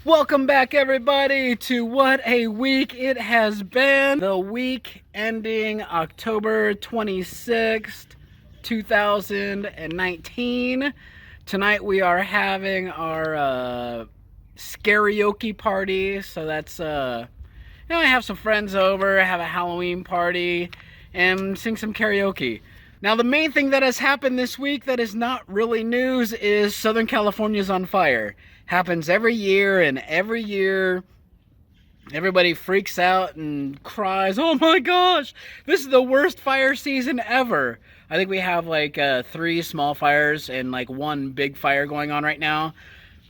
Welcome back, everybody, to what a week it has been. The week ending October 26th, 2019. Tonight we are having our karaoke party. So that's, I have some friends over, have a Halloween party, and sing some karaoke. Now, the main thing that has happened this week that is not really news is Southern California is on fire. Happens every year, and every year everybody freaks out and cries, "Oh my gosh, this is the worst fire season ever." I think we have like 3 small fires and like 1 big fire going on right now,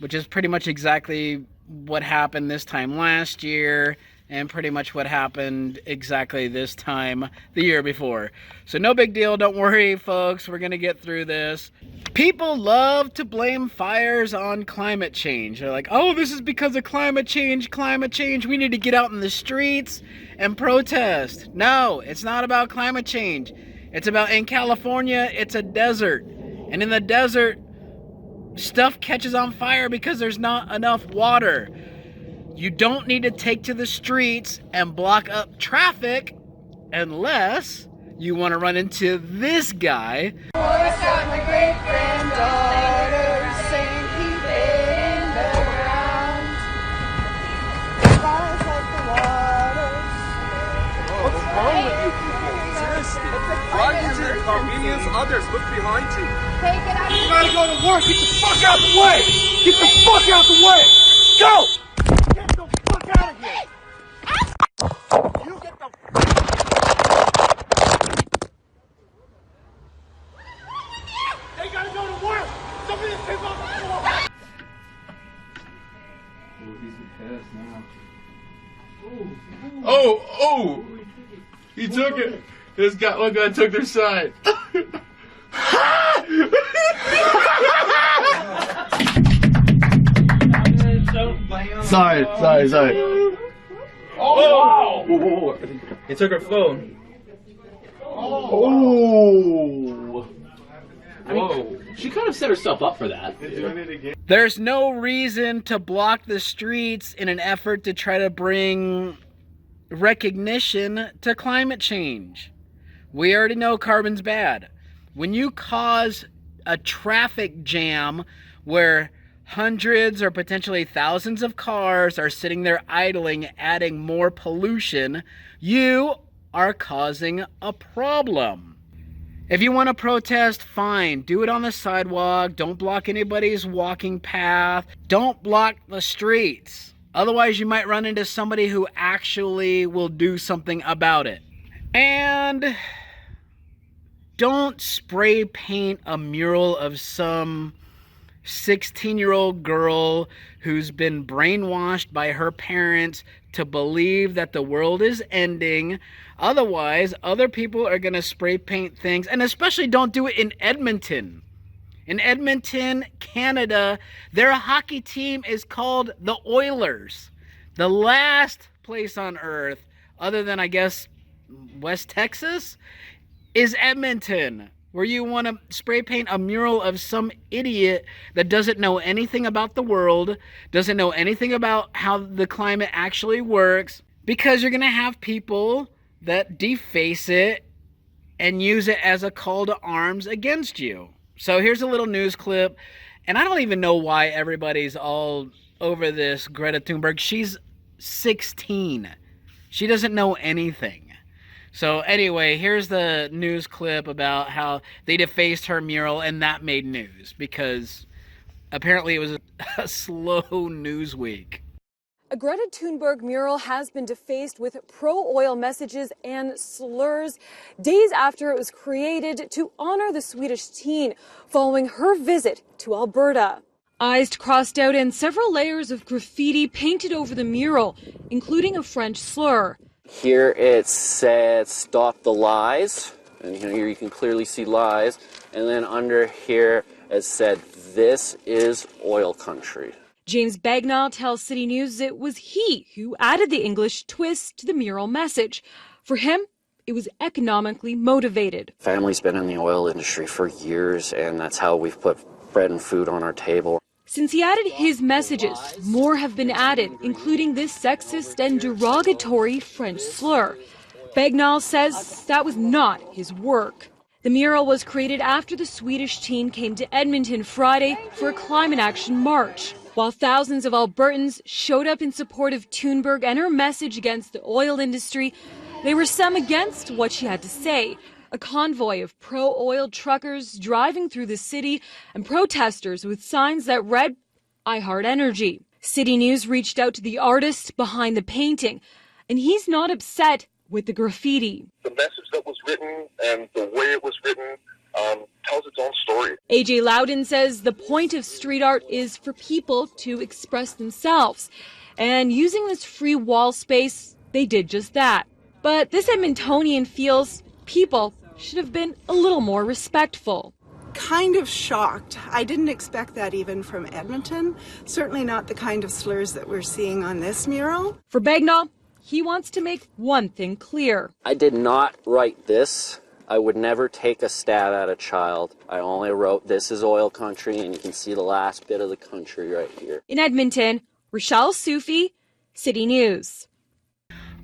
which is pretty much exactly what happened this time last year and pretty much what happened exactly this time the year before. So no big deal, don't worry folks, we're gonna get through this. People love to blame fires on climate change. They're like, oh, this is because of climate change, we need to get out in the streets and protest. No, it's not about climate change. It's about, in California, it's a desert. And in the desert, stuff catches on fire because there's not enough water. You don't need to take to the streets and block up traffic unless you want to run into this guy. What's wrong with you people? Seriously. Drive into your convenience, others look behind you. Take it out. You gotta go to work. Get the fuck out the way. Get the fuck out the way. Go! Get the fuck out of here. You get the They gotta go to work. Some of these people on the floor. Oh! He took it. This guy, one guy took their side. Sorry. Oh! Whoa. He took her phone. Oh! I mean, she kind of set herself up for that. There's no reason to block the streets in an effort to try to bring recognition to climate change. We already know carbon's bad. When you cause a traffic jam where hundreds or potentially thousands of cars are sitting there idling, adding more pollution, you are causing a problem. If you want to protest, fine. Do it on the sidewalk. Don't block anybody's walking path. Don't block the streets. Otherwise, you might run into somebody who actually will do something about it. And don't spray paint a mural of some 16-year-old girl who's been brainwashed by her parents to believe that the world is ending. Otherwise, other people are going to spray paint things, and especially don't do it in Edmonton. In Edmonton, Canada, their hockey team is called the Oilers. The last place on earth, other than, I guess, West Texas, is Edmonton, where you want to spray paint a mural of some idiot that doesn't know anything about the world, doesn't know anything about how the climate actually works, because you're going to have people that deface it and use it as a call to arms against you. So here's a little news clip, and I don't even know why everybody's all over this Greta Thunberg. She's 16. She doesn't know anything. So anyway, here's the news clip about how they defaced her mural, and that made news because apparently it was a slow news week. A Greta Thunberg mural has been defaced with pro-oil messages and slurs days after it was created to honor the Swedish teen following her visit to Alberta. Eyes crossed out and several layers of graffiti painted over the mural, including a French slur. Here it said, "Stop the lies," and here you can clearly see lies. And then under here it said, "This is oil country." James Bagnall tells City News it was he who added the English twist to the mural message. For him, it was economically motivated. Family's been in the oil industry for years, and that's how we've put bread and food on our table. Since he added his messages, more have been added, including this sexist and derogatory French slur. Bagnall says that was not his work. The mural was created after the Swedish teen came to Edmonton Friday for a climate action march. While thousands of Albertans showed up in support of Thunberg and her message against the oil industry, there were some against what she had to say. A convoy of pro-oil truckers driving through the city and protesters with signs that read, "I Heart Energy." City News reached out to the artist behind the painting, and he's not upset with the graffiti. The message that was written and the way it was written tells its own story. AJ Loudon says the point of street art is for people to express themselves. And using this free wall space, they did just that. But this Edmontonian feels people should have been a little more respectful. Kind of shocked. I didn't expect that even from Edmonton. Certainly not the kind of slurs that we're seeing on this mural. For Bagnall, he wants to make one thing clear. I did not write this. I would never take a stab at a child. I only wrote, "This is oil country," and you can see the last bit of the country right here. In Edmonton, Rochelle Soufi, City News.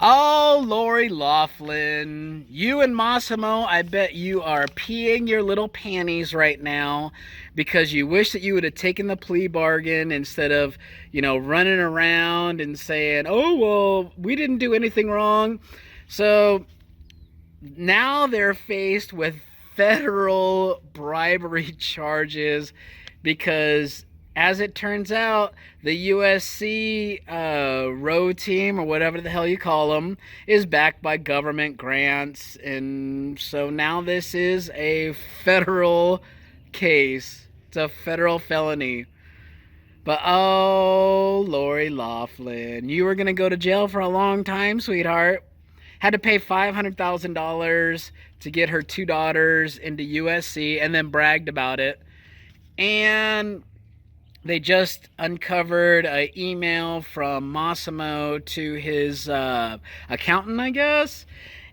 Oh, Lori Loughlin, you and Massimo, I bet you are peeing your little panties right now because you wish that you would have taken the plea bargain instead of, running around and saying, "Oh, well, we didn't do anything wrong." So now they're faced with federal bribery charges because, as it turns out, the USC road team, or whatever the hell you call them, is backed by government grants. And so now this is a federal case. It's a federal felony. But oh, Lori Loughlin, you were going to go to jail for a long time, sweetheart. Had to pay $500,000 to get her 2 daughters into USC and then bragged about it. And they just uncovered an email from Massimo to his accountant, I guess.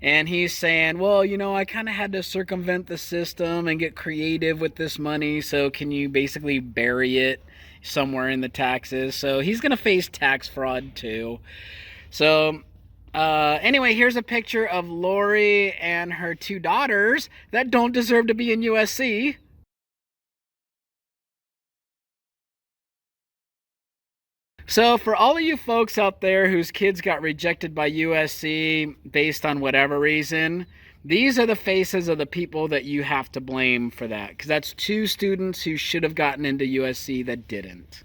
And he's saying, well, I kind of had to circumvent the system and get creative with this money. So can you basically bury it somewhere in the taxes? So he's going to face tax fraud too. So anyway, here's a picture of Lori and her 2 daughters that don't deserve to be in USC. So for all of you folks out there whose kids got rejected by USC based on whatever reason, these are the faces of the people that you have to blame for that. Because that's 2 students who should have gotten into USC that didn't.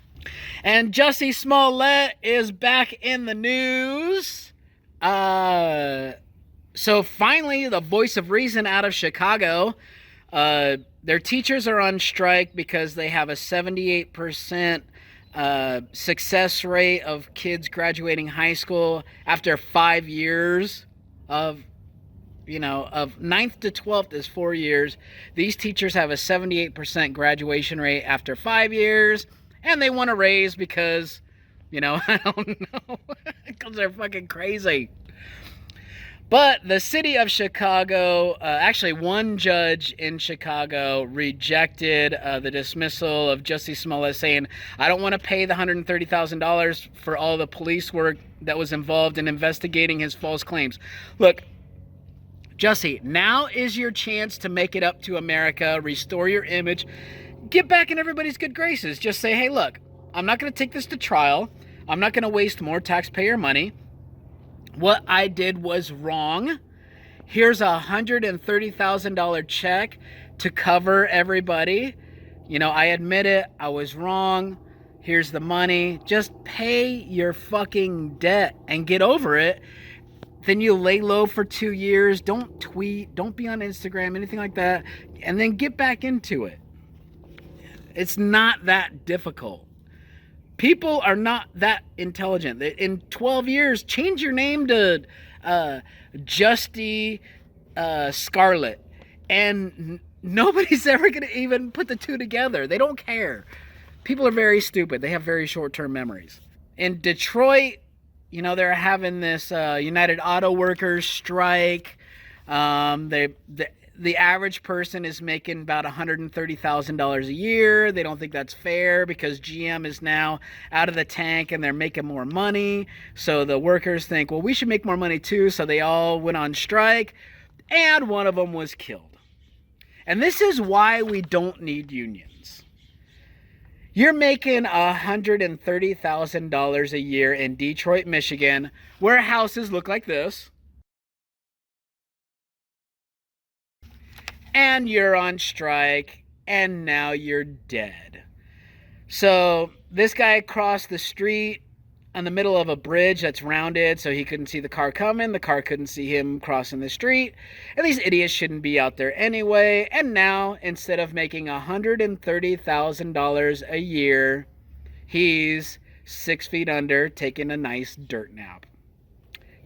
And Jussie Smollett is back in the news. So finally, the voice of reason out of Chicago. Their teachers are on strike because they have a 78% success rate of kids graduating high school after 5 years of 9th to 12th is 4 years. These teachers have a 78% graduation rate after 5 years, and they want a raise because, I don't know, because they're fucking crazy. But the city of Chicago, actually one judge in Chicago rejected the dismissal of Jussie Smollett, saying, "I don't want to pay the $130,000 for all the police work that was involved in investigating his false claims." Look, Jussie, now is your chance to make it up to America, restore your image, get back in everybody's good graces. Just say, hey, look, I'm not going to take this to trial. I'm not going to waste more taxpayer money. What I did was wrong. Here's a $130,000 check to cover everybody. I admit it. I was wrong. Here's the money. Just pay your fucking debt and get over it. Then you lay low for 2 years. Don't tweet. Don't be on Instagram, anything like that. And then get back into it. It's not that difficult. People are not that intelligent. In 12 years, change your name to Jussie Scarlett. And nobody's ever going to even put the 2 together. They don't care. People are very stupid. They have very short-term memories. In Detroit, they're having this United Auto Workers strike. the average person is making about $130,000 a year. They don't think that's fair because GM is now out of the tank and they're making more money. So the workers think, well, we should make more money too. So they all went on strike, and one of them was killed. And this is why we don't need unions. You're making $130,000 a year in Detroit, Michigan, where houses look like this. And you're on strike, and now you're dead. So this guy crossed the street on the middle of a bridge that's rounded, so he couldn't see the car coming. The car couldn't see him crossing the street. And these idiots shouldn't be out there anyway. And now, instead of making $130,000 a year, he's 6 feet under, taking a nice dirt nap.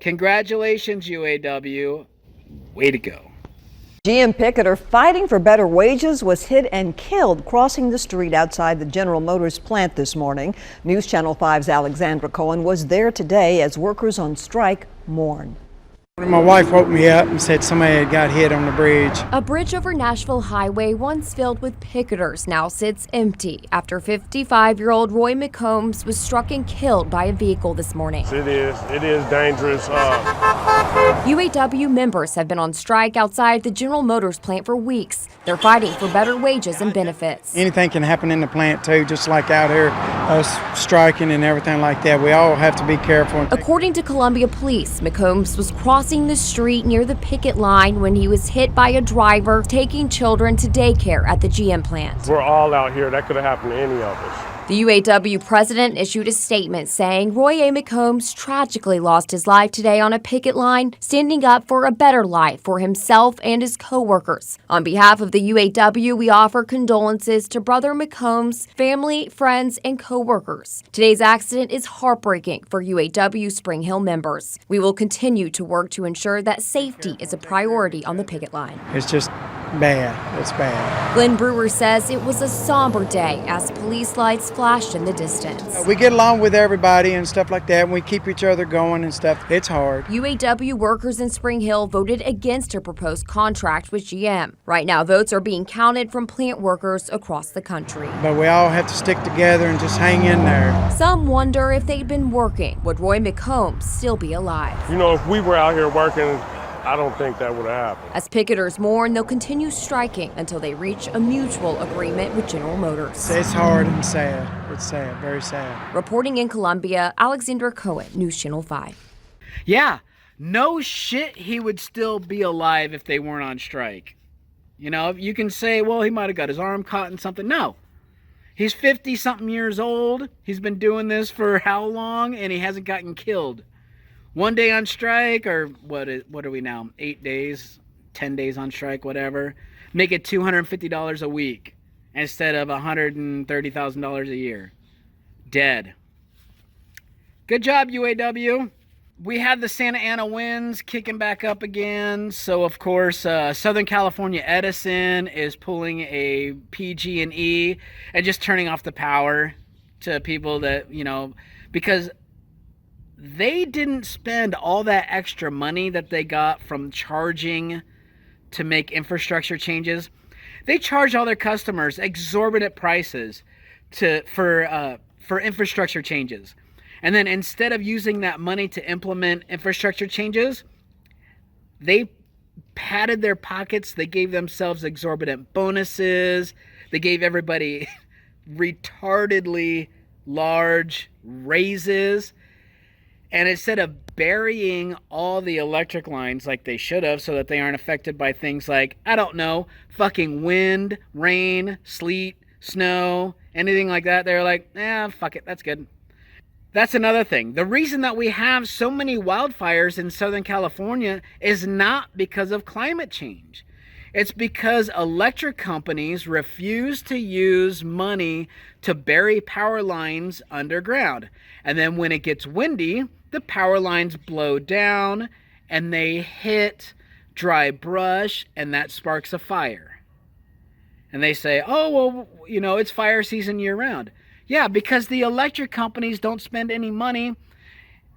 Congratulations, UAW. Way to go. GM picketer fighting for better wages was hit and killed crossing the street outside the General Motors plant this morning. News Channel 5's Alexandra Cohen was there today as workers on strike mourn. My wife woke me up and said somebody had got hit on the bridge. A bridge over Nashville Highway, once filled with picketers, now sits empty after 55-year-old Roy McCombs was struck and killed by a vehicle this morning. It is dangerous. UAW members have been on strike outside the General Motors plant for weeks. They're fighting for better wages and benefits. Anything can happen in the plant too, just like out here, us striking and everything like that. We all have to be careful. According to Columbia Police, McCombs was crossing the street near the picket line when he was hit by a driver taking children to daycare at the GM plant. We're all out here. That could have happened to any of us. The UAW president issued a statement saying Roy A. McCombs tragically lost his life today on a picket line, standing up for a better life for himself and his co-workers. On behalf of the UAW, we offer condolences to Brother McCombs' family, friends, and co-workers. Today's accident is heartbreaking for UAW Spring Hill members. We will continue to work to ensure that safety is a priority on the picket line. It's just bad. It's bad. Glenn Brewer says it was a somber day as police lights flashed in the distance. We get along with everybody and stuff like that, and we keep each other going and stuff. It's hard. UAW workers in Spring Hill voted against a proposed contract with GM. Right now, votes are being counted from plant workers across the country. But we all have to stick together and just hang in there. Some wonder if they'd been working, would Roy McCombs still be alive? You know, if we were out here working, I don't think that would have happened. As picketers mourn, they'll continue striking until they reach a mutual agreement with General Motors. It's hard and sad. It's sad, very sad. Reporting in Columbia, Alexandra Cohen, News Channel 5. Yeah, no shit he would still be alive if they weren't on strike. You know, you can say, well, he might have got his arm caught in something. No. He's 50-something years old. He's been doing this for how long, and he hasn't gotten killed. 1 day on strike, or what are we now? 8 days, 10 days on strike, whatever. Make it $250 a week instead of $130,000 a year. Dead. Good job, UAW. We had the Santa Ana winds kicking back up again. So, of course, Southern California Edison is pulling a PG&E and just turning off the power to people that, you know, because they didn't spend all that extra money that they got from charging to make infrastructure changes. They charge all their customers exorbitant prices for infrastructure changes. And then instead of using that money to implement infrastructure changes, they padded their pockets. They gave themselves exorbitant bonuses. They gave everybody retardedly large raises. And instead of burying all the electric lines like they should have so that they aren't affected by things like, I don't know, fucking wind, rain, sleet, snow, anything like that, they're like, fuck it, that's good. That's another thing. The reason that we have so many wildfires in Southern California is not because of climate change. It's because electric companies refuse to use money to bury power lines underground. And then when it gets windy, the power lines blow down and they hit dry brush, and that sparks a fire. And they say, oh, well, you know, it's fire season year round. Yeah, because the electric companies don't spend any money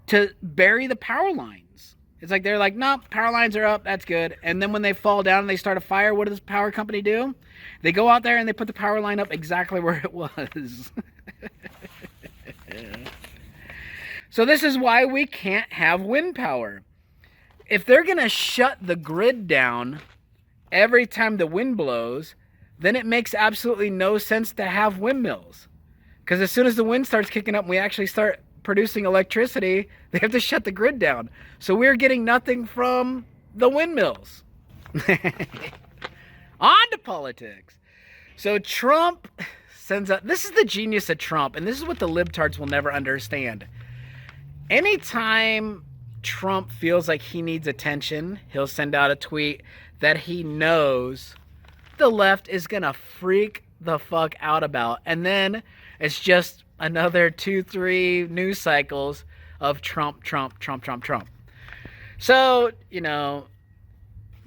to bury the power lines. It's like they're like, nope, power lines are up, that's good. And then when they fall down and they start a fire, what does the power company do? They go out there and they put the power line up exactly where it was. So this is why we can't have wind power. If they're going to shut the grid down every time the wind blows, then it makes absolutely no sense to have windmills. Because as soon as the wind starts kicking up and we actually start producing electricity, they have to shut the grid down. So we're getting nothing from the windmills. On to politics. So Trump sends out, this is the genius of Trump, and this is what the libtards will never understand. Anytime Trump feels like he needs attention, he'll send out a tweet that he knows the left is gonna freak the fuck out about. And then it's just another 2-3 news cycles of Trump. So, you know,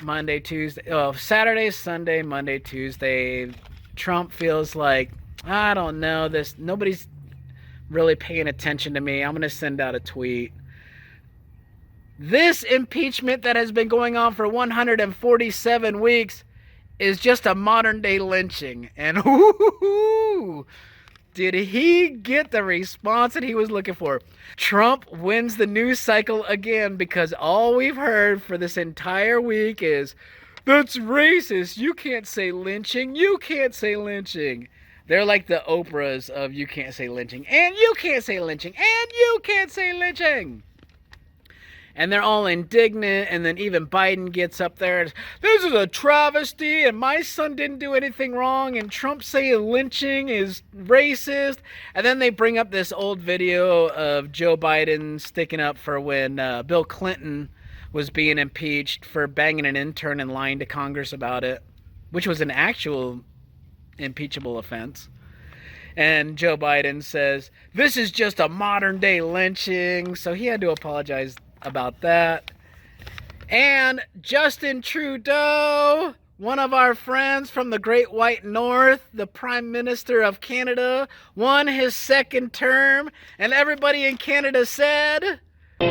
Monday, Tuesday, Saturday, Sunday, Monday, Tuesday, Trump feels like, I don't know, nobody's really paying attention to me. I'm going to send out a tweet. This impeachment that has been going on for 147 weeks is just a modern day lynching. And did he get the response that he was looking for? Trump wins the news cycle again because all we've heard for this entire week is, that's racist. You can't say lynching. You can't say lynching. They're like the Oprahs of you can't say lynching. And you can't say lynching. And you can't say lynching. And they're all indignant, and then even Biden gets up there and, this is a travesty, and my son didn't do anything wrong, and Trump saying lynching is racist. And then they bring up this old video of Joe Biden sticking up for when Bill Clinton was being impeached for banging an intern and lying to Congress about it, which was an actual impeachable offense. And Joe Biden says, this is just a modern day lynching. So he had to apologize about that. And Justin Trudeau, one of our friends from the Great White North, the Prime Minister of Canada, won his second term, and everybody in Canada said, you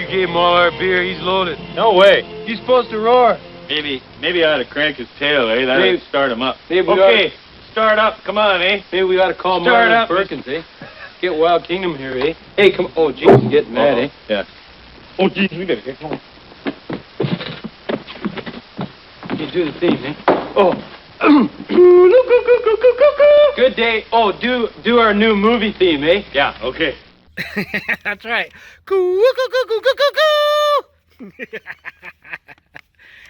gave him all our beer, he's loaded. No way. He's supposed to roar. Maybe I ought to crank his tail, eh? That'll start him up. Okay, start up, come on, eh? Maybe we ought to call Start Marlon up. Perkins, eh? Get Wild Kingdom here, eh? Hey, come on. Oh, jeez, he's getting mad, eh? Yeah. Oh, jeez, we gotta get home. You do the theme, eh? Oh. Good day. Oh, do our new movie theme, eh? Yeah, okay. that's right.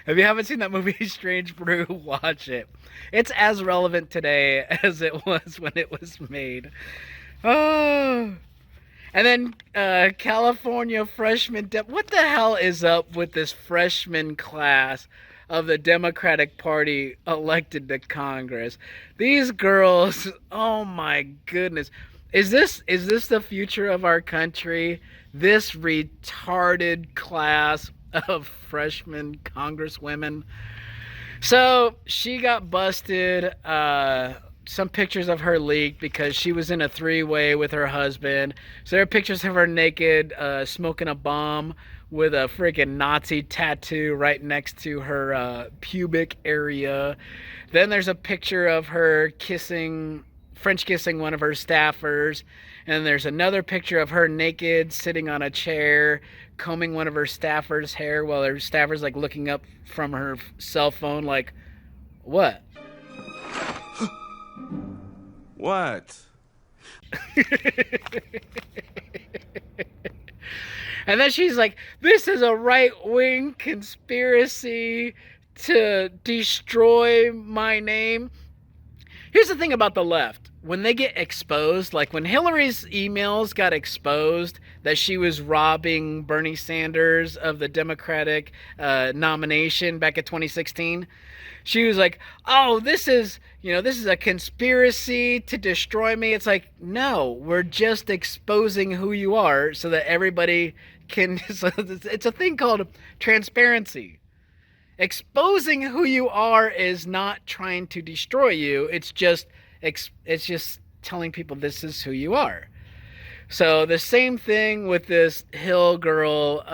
If you haven't seen that movie, Strange Brew, watch it. It's as relevant today as it was when it was made. Oh. And then California freshman... what the hell is up with this freshman class of the Democratic Party elected to Congress? These girls, oh my goodness. Is this the future of our country? This retarded class of freshman congresswomen. So she got busted. Some pictures of her leaked because she was in a 3-way with her husband. So there are pictures of her naked, smoking a bomb with a freaking Nazi tattoo right next to her pubic area. Then there's a picture of her French kissing one of her staffers. And there's another picture of her naked, sitting on a chair, combing one of her staffers' hair while her staffer's like looking up from her cell phone like, what? What? And then she's like, this is a right-wing conspiracy to destroy my name. Here's the thing about the left. When they get exposed, like when Hillary's emails got exposed that she was robbing Bernie Sanders of the Democratic nomination back in 2016, she was like, oh, this is a conspiracy to destroy me. It's like, no, we're just exposing who you are so that everybody can, so it's a thing called transparency. Exposing who you are is not trying to destroy you. It's just telling people this is who you are. So the same thing with this Hill girl.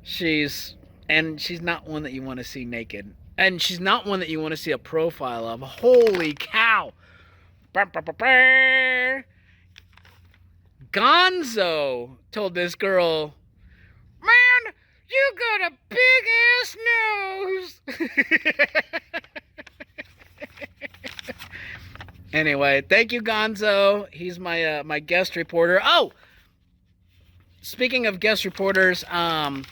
She's not one that you want to see naked. And she's not one that you want to see a profile of. Holy cow. Gonzo told this girl, "Man, you got a big ass nose." Anyway, thank you, Gonzo. He's my my guest reporter. Oh, speaking of guest reporters, I'm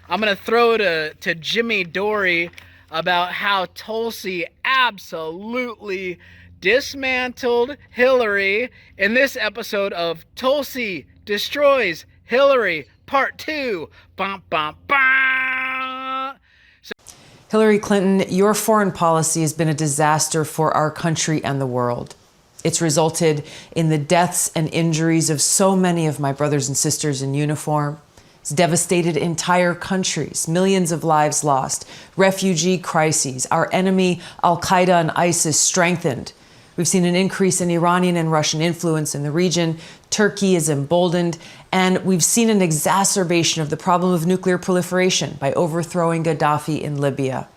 gonna throw to Jimmy Dory about how Tulsi absolutely dismantled Hillary in this episode of Tulsi Destroys Hillary Part 2. Bum, bum, bum. Hillary Clinton, your foreign policy has been a disaster for our country and the world. It's resulted in the deaths and injuries of so many of my brothers and sisters in uniform. It's devastated entire countries, millions of lives lost, refugee crises, our enemy Al-Qaeda and ISIS strengthened. We've seen an increase in Iranian and Russian influence in the region. Turkey is emboldened, and we've seen an exacerbation of the problem of nuclear proliferation by overthrowing Gaddafi in Libya.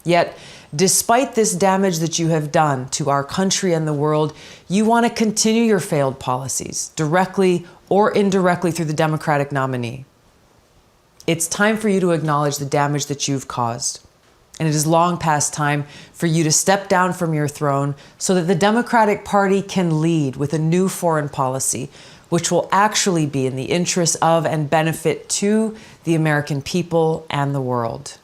Yet, despite this damage that you have done to our country and the world, you want to continue your failed policies, directly or indirectly through the Democratic nominee. It's time for you to acknowledge the damage that you've caused. And it is long past time for you to step down from your throne so that the Democratic Party can lead with a new foreign policy, which will actually be in the interests of and benefit to the American people and the world.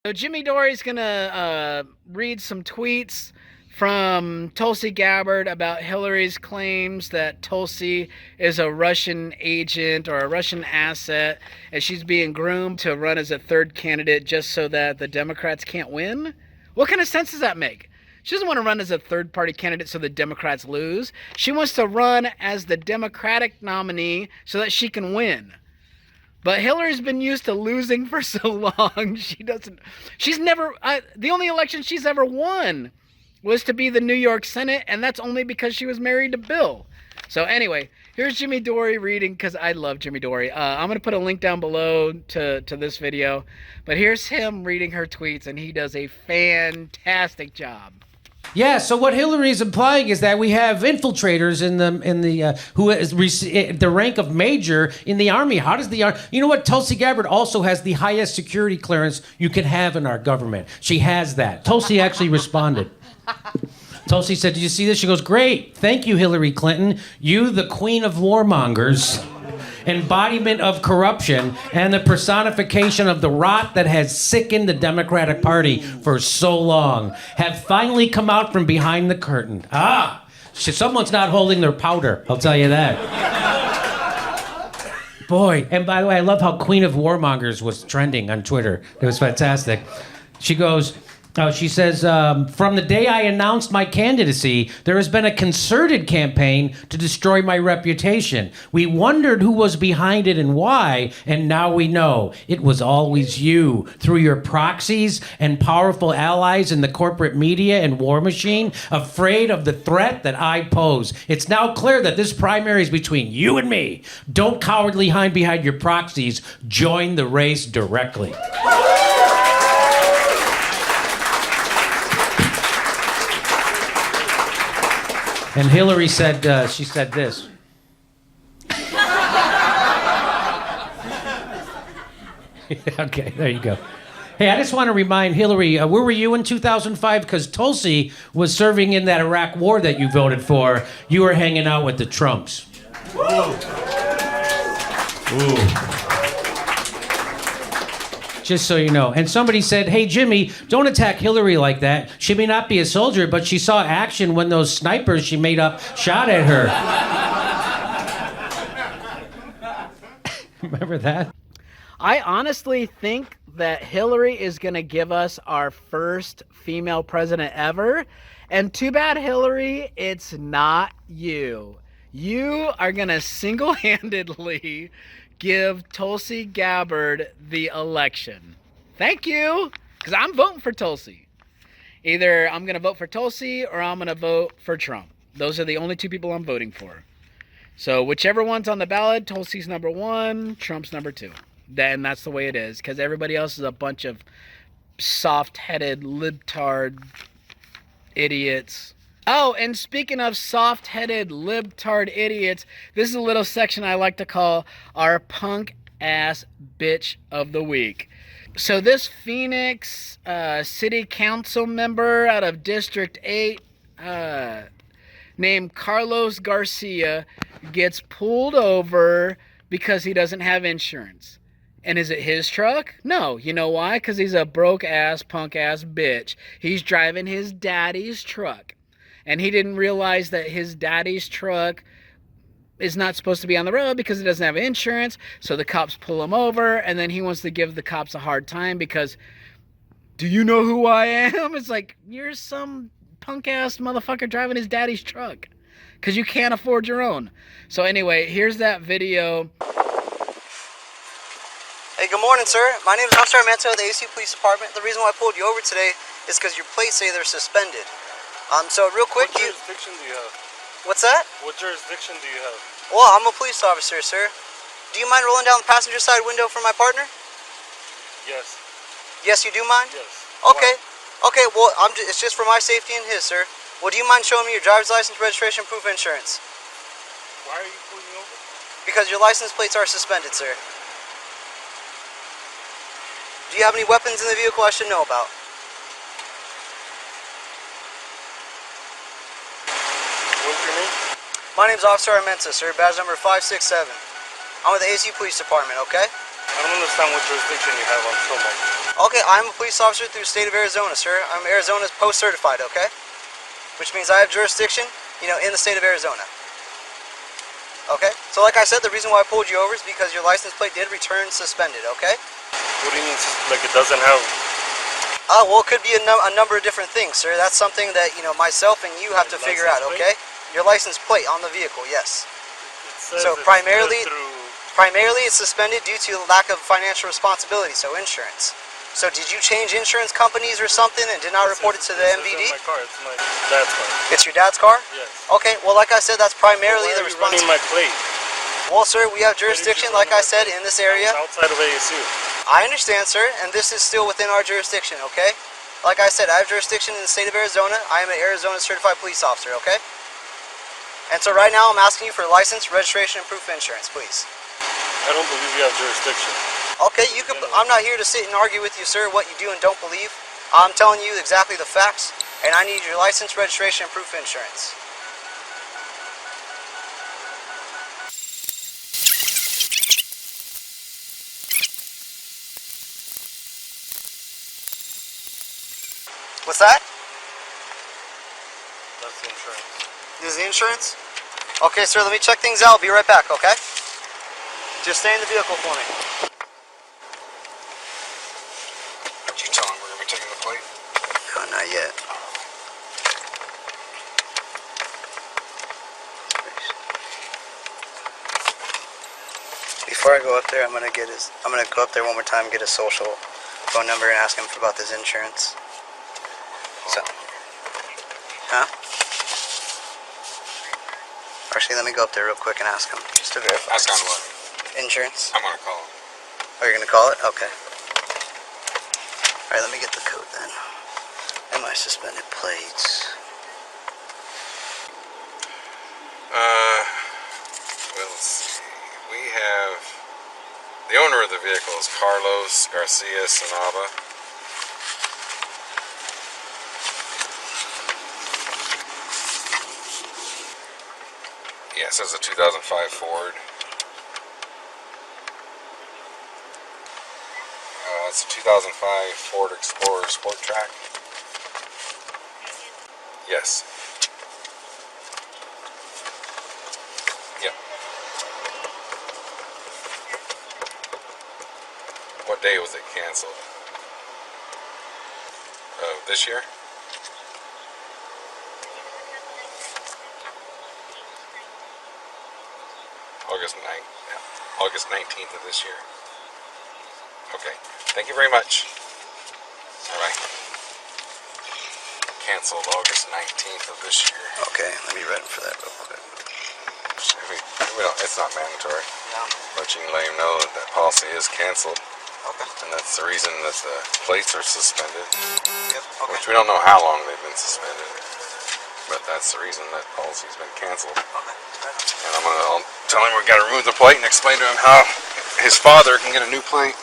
So Jimmy Dory's gonna read some tweets from Tulsi Gabbard about Hillary's claims that Tulsi is a Russian agent or a Russian asset, and she's being groomed to run as a third candidate just so that the Democrats can't win? What kind of sense does that make? She doesn't want to run as a third-party candidate so the Democrats lose. She wants to run as the Democratic nominee so that she can win. But Hillary's been used to losing for so long. The only election she's ever won was to be the New York Senate, and that's only because she was married to Bill. So anyway, here's Jimmy Dory reading, because I love Jimmy Dory. I'm going to put a link down below to this video. But here's him reading her tweets, and he does a fantastic job. Yeah, so what Hillary is implying is that we have infiltrators in the who is the rank of major in the army. How does the army? You know what? Tulsi Gabbard also has the highest security clearance you can have in our government. She has that. Tulsi actually responded. Tulsi said, "Did you see this?" She goes, "Great, thank you, Hillary Clinton. You, the queen of warmongers, embodiment of corruption, and the personification of the rot that has sickened the Democratic Party for so long, have finally come out from behind the curtain. Someone's not holding their powder, I'll tell you that." Boy, and by the way, I love how Queen of Warmongers was trending on Twitter. It was fantastic. She goes, she says, "From the day I announced my candidacy, there has been a concerted campaign to destroy my reputation. We wondered who was behind it and why, and now we know. It was always you, through your proxies and powerful allies in the corporate media and war machine, afraid of the threat that I pose. It's now clear that this primary is between you and me. Don't cowardly hide behind your proxies. Join the race directly." And Hillary said, she said this. Okay, there you go. Hey, I just want to remind Hillary, where were you in 2005? Because Tulsi was serving in that Iraq war that you voted for. You were hanging out with the Trumps. Whoa. Ooh. Just so you know. And somebody said, "Hey, Jimmy, don't attack Hillary like that. She may not be a soldier, but she saw action when those snipers she made up shot at her." Remember that? I honestly think that Hillary is going to give us our first female president ever. And too bad, Hillary, it's not you. You are going to single-handedly give Tulsi Gabbard the election. Thank you, because I'm voting for Tulsi. Either I'm going to vote for Tulsi or I'm going to vote for Trump. Those are the only two people I'm voting for. So whichever one's on the ballot, Tulsi's number 1, Trump's number 2. Then that's the way it is, because everybody else is a bunch of soft-headed libtard idiots. Oh, and speaking of soft-headed libtard idiots, this is a little section I like to call our punk-ass bitch of the week. So this Phoenix city council member out of District 8, named Carlos Garcia, gets pulled over because he doesn't have insurance. And is it his truck? No. You know why? Because he's a broke-ass, punk-ass bitch. He's driving his daddy's truck. And he didn't realize that his daddy's truck is not supposed to be on the road because it doesn't have insurance. So the cops pull him over, and then he wants to give the cops a hard time because, do you know who I am? It's like, you're some punk-ass motherfucker driving his daddy's truck because you can't afford your own. So anyway, here's that video. Hey, good morning, sir. My name is Officer Armento of the AC Police Department. The reason why I pulled you over today is because your plates say they're suspended. So real quick, what jurisdiction do you have? What's that? What jurisdiction do you have? Well, I'm a police officer, sir. Do you mind rolling down the passenger side window for my partner? Yes. Yes, you do mind? Yes. Okay. Why? Okay, well, it's just for my safety and his, sir. Well, do you mind showing me your driver's license, registration, proof of insurance? Why are you pulling me over? Because your license plates are suspended, sir. Do you have any weapons in the vehicle I should know about? What's your name? My name's Officer Armento, sir. Badge number 567. I'm with the AC Police Department, okay? I don't understand what jurisdiction you have on filming. Okay, I'm a police officer through the state of Arizona, sir. I'm Arizona's post-certified, okay? Which means I have jurisdiction, in the state of Arizona. Okay? So like I said, the reason why I pulled you over is because your license plate did return suspended, okay? What do you mean, like it doesn't have... Well, it could be a number of different things, sir. That's something that, myself and you have to figure out, okay? Your license plate on the vehicle, yes. So primarily it's suspended due to lack of financial responsibility, so insurance. So did you change insurance companies or something and did not report it to the MVD? This isn't my car, it's my dad's car. It's your dad's car? Yes. Okay, well, like I said, that's primarily the responsibility. Running my plate. Well, sir, we have jurisdiction, like I said, in this area. It's outside of ASU. I understand, sir, and this is still within our jurisdiction, okay? Like I said, I have jurisdiction in the state of Arizona. I am an Arizona certified police officer, okay? And so right now I'm asking you for license, registration, and proof of insurance, please. I don't believe you have jurisdiction. Okay, I'm not here to sit and argue with you, sir, what you do and don't believe. I'm telling you exactly the facts, and I need your license, registration, and proof of insurance. What's that? That's the insurance. This is the insurance? Okay, sir, let me check things out. I'll be right back, okay? Just stay in the vehicle for me. Did you tell him we're going to be taking the plate? No, not yet. Before I go up there, I'm gonna go up there one more time, get his social phone number, and ask him about this insurance. So, huh? Actually, let me go up there real quick and ask him, just to verify. Ask on what? Insurance. I'm going to call him. Oh, you're gonna call it? Okay. Alright, let me get the code then. And my suspended plates. Well, let's see. We have... The owner of the vehicle is Carlos Garcia Sanaba. Yes, it's a 2005 Ford. It's a 2005 Ford Explorer Sport Track. Yes. Yep. What day was it canceled? This year? August 19th of this year. Okay. Thank you very much. Alright. Canceled August 19th of this year. Okay, let me read him for that real quick. It's not mandatory. Yeah. But you can let him know that that policy is canceled. Okay. And that's the reason that the plates are suspended. Yep. Okay. Which we don't know how long they've been suspended. But that's the reason that policy's been canceled. Okay. And I'll tell him we've got to remove the plate and explain to him how his father can get a new plate.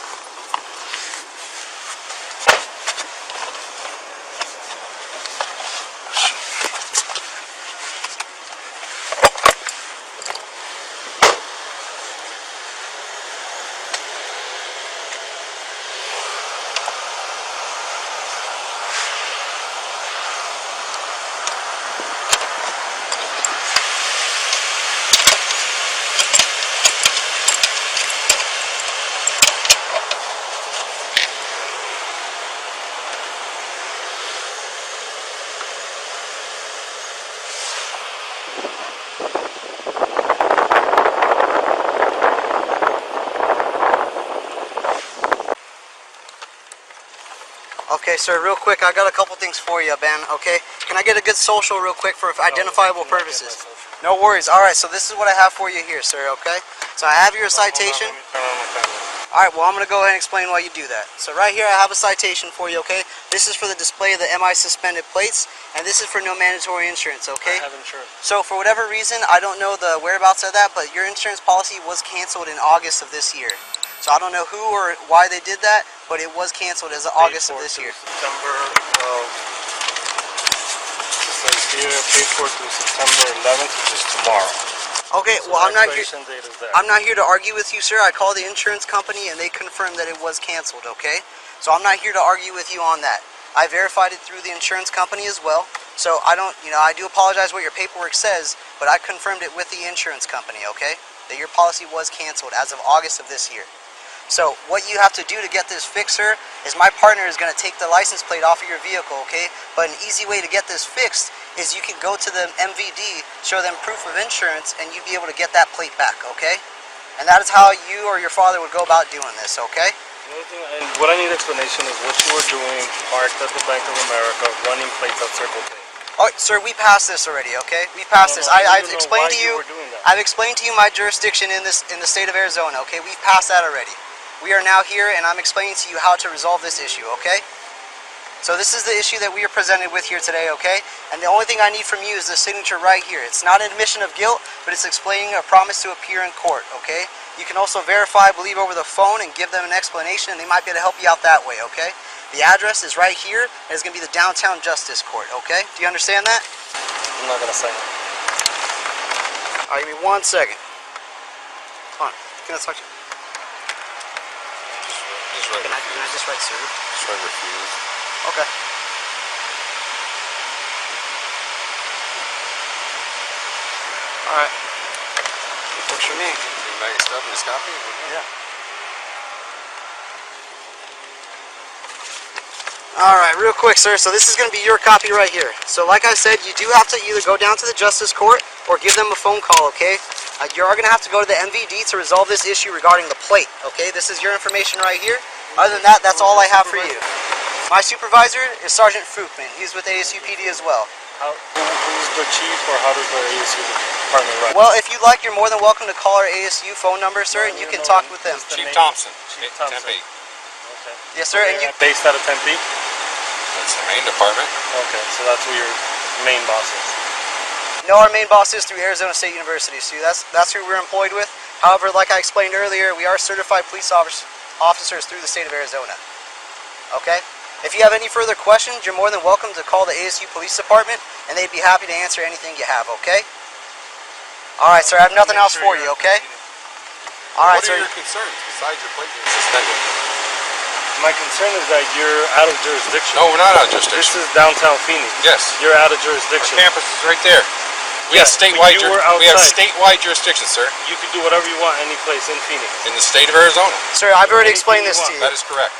Okay, sir, real quick, I got a couple things for you, Ben, okay? Can I get a good social real quick for identifiable purposes? No worries. All right, so this is what I have for you here, sir, okay? So I have your citation. All right, well, I'm going to go ahead and explain why you do that. So right here, I have a citation for you, okay? This is for the display of the MI suspended plates, and this is for no mandatory insurance, okay? I have insurance. So for whatever reason, I don't know the whereabouts of that, but your insurance policy was canceled in August of this year. So I don't know who or why they did that, but it was canceled as of August of this year. September of, it says here, paid for through September 11th, which is tomorrow. Okay, So well, the I'm not here. expiration date is there. I'm not here to argue with you, sir. I called the insurance company and they confirmed that it was canceled, okay? So I'm not here to argue with you on that. I verified it through the insurance company as well. So I don't, I do apologize what your paperwork says, but I confirmed it with the insurance company, okay? That your policy was canceled as of August of this year. So what you have to do to get this fixed, sir, is my partner is going to take the license plate off of your vehicle, okay? But an easy way to get this fixed is you can go to the MVD, show them proof of insurance, and you'd be able to get that plate back, okay? And that is how you or your father would go about doing this, okay? And what I need explanation is what you were doing parked at the Bank of America running plates at Circle K. All right, sir, we passed this already, okay? We passed this. I've explained to you. I've explained to you my jurisdiction in the state of Arizona, okay? We've passed that already. We are now here, and I'm explaining to you how to resolve this issue, okay? So this is the issue that we are presented with here today, okay? And the only thing I need from you is the signature right here. It's not an admission of guilt, but it's explaining a promise to appear in court, okay? You can also verify, I believe, over the phone and give them an explanation, and they might be able to help you out that way, okay? The address is right here, and it's going to be the Downtown Justice Court, okay? Do you understand that? I'm not going to say it. All right, give me 1 second. Come on, can I talk to you? Can I just write sir? Just write refuse. Okay. Alright. Works for me. You can bag your stuff and just copy it? Yeah. Alright, real quick, sir. So this is going to be your copy right here. So like I said, you do have to either go down to the Justice Court or give them a phone call, okay? You are going to have to go to the MVD to resolve this issue regarding the plate, okay? This is your information right here. Other than that, that's all I have for you. My supervisor is Sergeant Fookman. He's with ASUPD as well. Who's the chief, or how does the ASU department run? Well, if you like, you're more than welcome to call our ASU phone number, sir, and you can talk with them. Chief Thompson. Chief Thompson. Tempe. Okay. Yes, sir. And you based out of Tempe? That's the main department. Okay, so that's who your main boss is. No, our main boss is through Arizona State University, so that's who we're employed with. However, like I explained earlier, we are certified police officers through the state of Arizona. Okay? If you have any further questions, you're more than welcome to call the ASU Police Department, and they'd be happy to answer anything you have, okay? Alright, sir, I have nothing else for you, okay? Alright, sir. What are your concerns besides your plate being suspended? My concern is that you're out of jurisdiction. No, we're not out of jurisdiction. This is downtown Phoenix. Yes. You're out of jurisdiction. Our campus is right there. We have statewide jurisdiction, sir. You can do whatever you want any place in Phoenix. In the state of Arizona. Sir, I've already explained this to you. That is correct.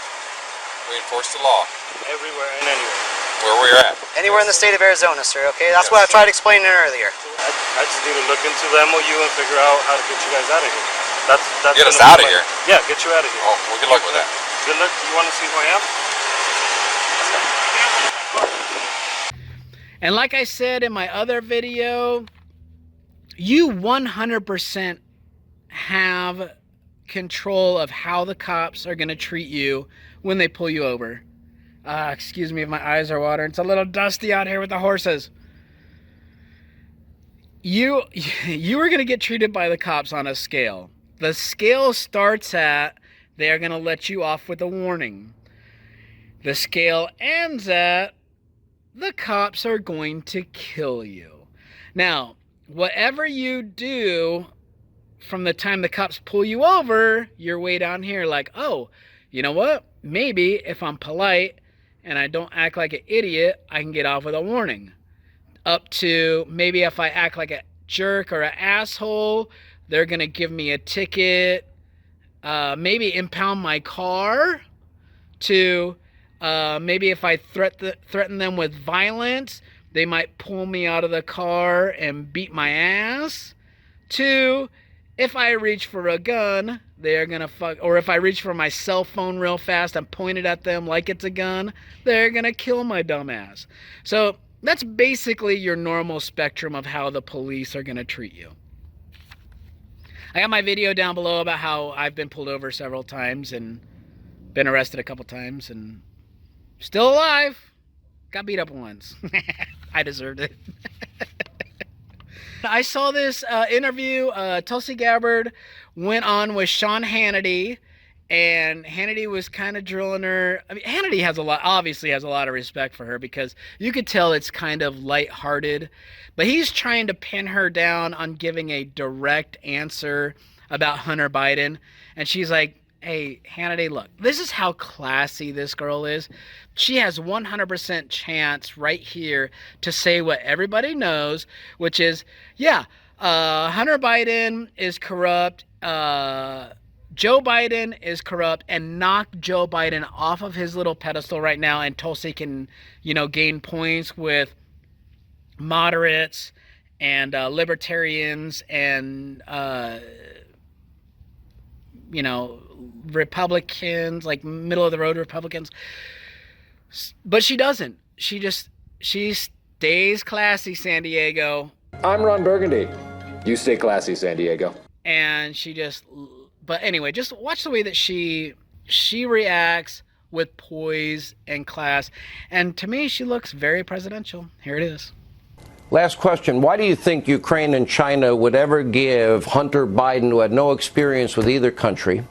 We enforce the law. Everywhere and anywhere. Where we're at. Anywhere in the state of Arizona, sir, okay? That's what I tried explaining earlier. I just need to look into the MOU and figure out how to get you guys out of here. That's get us out of here? Yeah, get you out of here. Oh, well, good luck with that. Good luck. You want to see who I am? And like I said in my other video, you 100% have control of how the cops are going to treat you when they pull you over. Excuse me if my eyes are watering. It's a little dusty out here with the horses. You are going to get treated by the cops on a scale. The scale starts at, they are going to let you off with a warning. The scale ends at, the cops are going to kill you. Now, whatever you do from the time the cops pull you over, you're way down here like, oh, you know what? Maybe if I'm polite and I don't act like an idiot, I can get off with a warning. Up to maybe if I act like a jerk or an asshole, they're going to give me a ticket, maybe impound my car, to maybe if I threaten them with violence, they might pull me out of the car and beat my ass, to if I reach for a gun, they're gonna or if I reach for my cell phone real fast and point it at them like it's a gun, they're gonna kill my dumb ass. So that's basically your normal spectrum of how the police are gonna treat you. I got my video down below about how I've been pulled over several times and been arrested a couple times and still alive. Got beat up once. I deserved it. I saw this interview. Tulsi Gabbard went on with Sean Hannity, and Hannity was kind of drilling her. I mean, Hannity obviously has a lot of respect for her because you could tell it's kind of lighthearted, but he's trying to pin her down on giving a direct answer about Hunter Biden. And she's like, hey, Hannity, look, this is how classy this girl is. She has 100% chance right here to say what everybody knows, which is, yeah, Hunter Biden is corrupt, Joe Biden is corrupt, and knock Joe Biden off of his little pedestal right now, and Tulsi can, gain points with moderates and libertarians and, Republicans, like middle of the road Republicans. But she doesn't. She stays classy, San Diego. I'm Ron Burgundy. You stay classy, San Diego. And but anyway, just watch the way that she reacts with poise and class. And to me, she looks very presidential. Here it is. Last question. Why do you think Ukraine and China would ever give Hunter Biden, who had no experience with either country,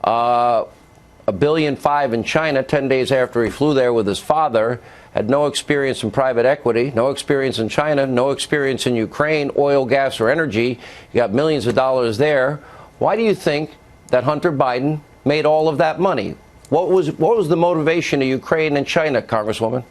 $1.5 billion in China 10 days after he flew there with his father, had no experience in private equity, no experience in China, no experience in Ukraine, oil, gas, or energy. You got millions of dollars there. Why do you think that Hunter Biden made all of that money? What was the motivation of Ukraine and China, Congresswoman?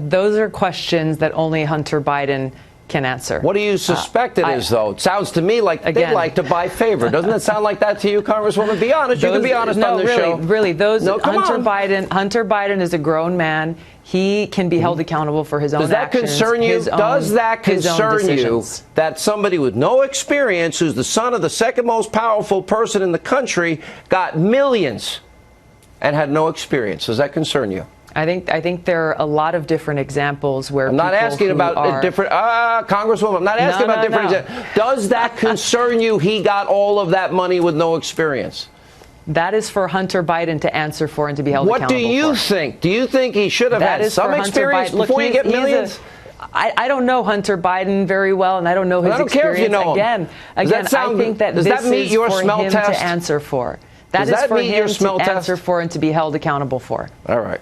Those are questions that only Hunter Biden can answer. What do you suspect it is, though? It sounds to me like they'd like to buy favor. Doesn't it sound like that to you, Congresswoman? Be honest. You can be honest on this show. Really, Hunter Biden is a grown man. He can be held accountable for his own actions. Does that concern you that somebody with no experience, who's the son of the second most powerful person in the country, got millions and had no experience? Does that concern you? I think there are a lot of different examples where I'm not asking about different Congresswoman. I'm not asking about different examples. Does that concern you? He got all of that money with no experience. That is for Hunter Biden to answer for and to be held accountable for. What do you think? Do you think he should have had some experience before you get millions? I don't know Hunter Biden very well, and I don't know his experience. I don't care if you know him. Again, I think that this is for him to answer for. That is for him to answer for and to be held accountable for. All right.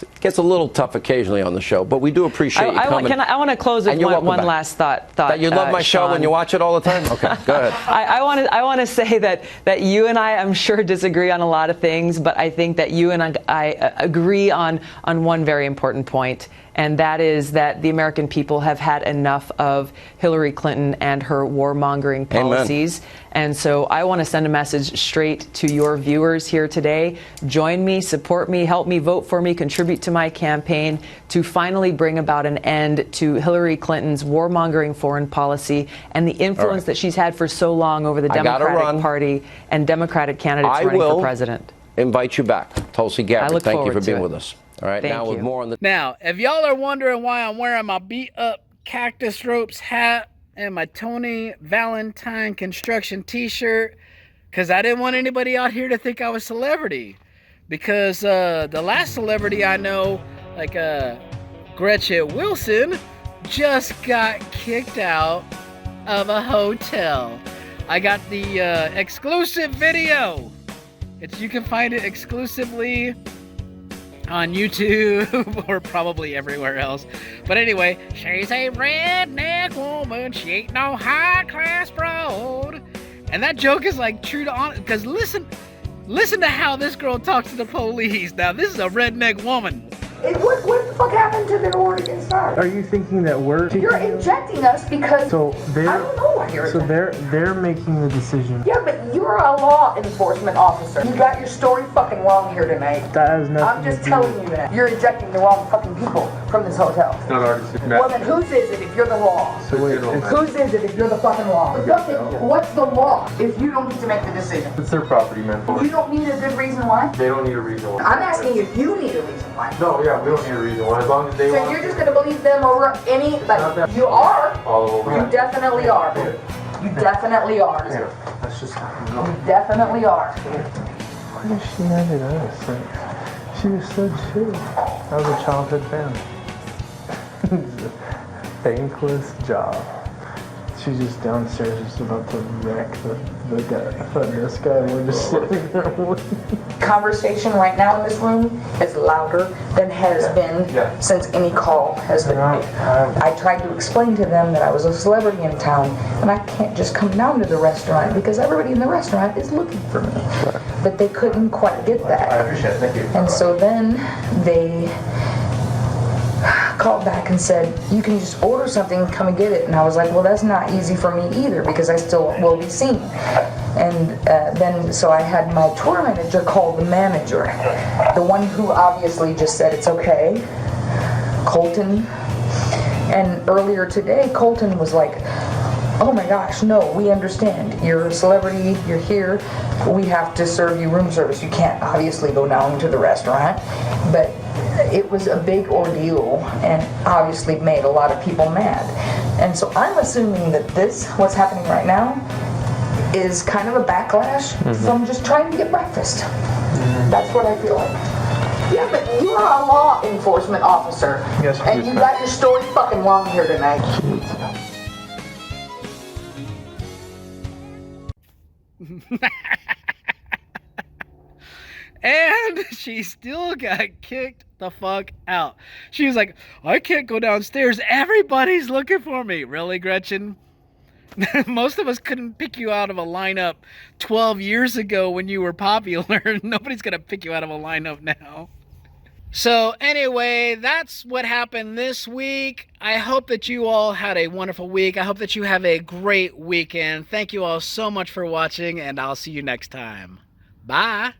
It gets a little tough occasionally on the show, but we do appreciate you coming. I want to close with one last thought. That you love my show when you watch it all the time? Okay, go ahead. I want to say that you and I'm sure, disagree on a lot of things, but I think that you and I agree on one very important point, and that is that the American people have had enough of Hillary Clinton and her warmongering policies. Amen. And so I want to send a message straight to your viewers here today. Join me, support me, help me, vote for me, contribute to my campaign to finally bring about an end to Hillary Clinton's warmongering foreign policy and the influence that she's had for so long over the Democratic Party and Democratic candidates running for president. Invite you back. Tulsi Gabbard, thank you for being with us. All right, now with more on the... Now, if y'all are wondering why I'm wearing my beat-up Cactus Ropes hat, and my Tony Valentine construction t-shirt because I didn't want anybody out here to think I was a celebrity. Because the last celebrity I know, like Gretchen Wilson, just got kicked out of a hotel. I got the exclusive video. You can find it exclusively on YouTube or probably everywhere else. But anyway, she's a redneck woman. She ain't no high-class broad. And that joke is like true to honest. Because listen to how this girl talks to the police. Now, this is a redneck woman. What the fuck happened to their Oregon Star? Are you thinking that You're injecting us because I don't know why you're they're making the decision. Yeah, but you're a law enforcement officer. You got your story fucking wrong here tonight. That has nothing I'm just telling you that. You're ejecting the wrong fucking people from this hotel. It's not our decision. Well, then whose is it if you're the law? Whose is it if you're the fucking law? What's the law if you don't get to make the decision? It's their property, man. You don't need a good reason why? They don't need a reason why. I'm asking if you need a reason why. No, yeah, we don't need a reason why. As long as they So want. you're just gonna believe them over any, you are? All over. You definitely are. You definitely are. Yeah, that's just how You definitely are. Why is she mad at us? Like, she was so chill. That was a childhood family. Thankless job. She's just downstairs, just about to wreck the guy. This guy, we're just sitting there waiting. Conversation right now in this room is louder than has been since any call has been made. I tried to explain to them that I was a celebrity in town and I can't just come down to the restaurant because everybody in the restaurant is looking for me. But they couldn't quite get that. I appreciate it, thank you. And so then they called back and said, you can just order something and come and get it. And I was like, well, that's not easy for me either because I still will be seen. And then, so I had my tour manager call the manager, the one who obviously just said it's okay, Colton. And earlier today, Colton was like, oh my gosh, no, we understand. You're a celebrity, you're here, we have to serve you room service. You can't obviously go down to the restaurant, but it was a big ordeal and obviously made a lot of people mad. And so I'm assuming that what's happening right now, is kind of a backlash from just trying to get breakfast. That's what I feel like. Yeah, but you're a law enforcement officer. Yes, and you got your story fucking wrong here tonight. And she still got kicked the fuck out. She was like, I can't go downstairs. Everybody's looking for me. Really, Gretchen? Most of us couldn't pick you out of a lineup 12 years ago when you were popular. Nobody's going to pick you out of a lineup now. So anyway, that's what happened this week. I hope that you all had a wonderful week. I hope that you have a great weekend. Thank you all so much for watching, and I'll see you next time. Bye.